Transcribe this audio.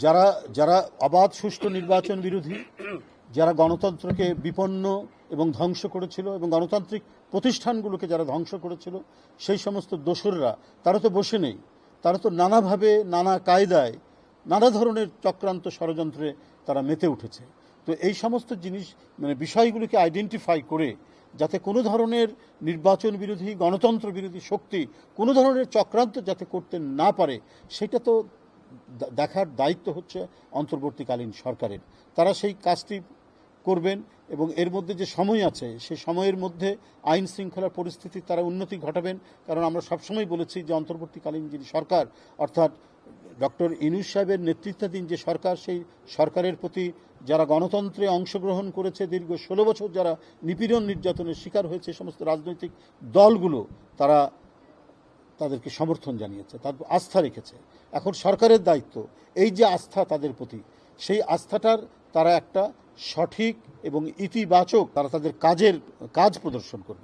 যারা যারা অবাধ সুষ্ঠু নির্বাচন বিরোধী, যারা গণতন্ত্রকে বিপন্ন এবং ধ্বংস করেছিল এবং গণতান্ত্রিক প্রতিষ্ঠানগুলোকে যারা ধ্বংস করেছিল, সেই সমস্ত দোসররা তারা তো বসে নেই। তারা তো নানাভাবে, নানা কায়দায়, নানা ধরনের চক্রান্ত ষড়যন্ত্রে তারা মেতে উঠেছে। তো এই সমস্ত জিনিস বিষয়গুলিকে আইডেন্টিফাই করে যাতে কোনো ধরনের নির্বাচন বিরোধী, গণতন্ত্র বিরোধী শক্তি কোনো ধরনের চক্রান্ত যাতে করতে না পারে, সেটা তো দেখার দায়িত্ব হচ্ছে অন্তর্বর্তীকালীন সরকারের। তারা সেই কাজটি করবেন এবং এর মধ্যে যে সময় আছে সেই সময়ের মধ্যে আইন শৃঙ্খলার পরিস্থিতি তারা উন্নতি ঘটাবেন। কারণ আমরা সবসময় বলেছি যে অন্তর্বর্তীকালীন যিনি সরকার, অর্থাৎ ডক্টর ইউনূস সাহেবের নেতৃত্বাধীন যে সরকার, সেই সরকারের প্রতি যারা গণতন্ত্রে অংশগ্রহণ করেছে, দীর্ঘ 16 বছর যারা নিপীড়ন নির্যাতনের শিকার হয়েছে, সমস্ত রাজনৈতিক দলগুলো তারা তাদেরকে সমর্থন জানিয়েছে, তাদের আস্থা রেখেছে। এখন সরকারের দায়িত্ব এই যে আস্থা তাদের প্রতি, সেই আস্থাটার তারা একটা সঠিক এবং ইতিবাচক তারা তাদের কাজ প্রদর্শন করবে।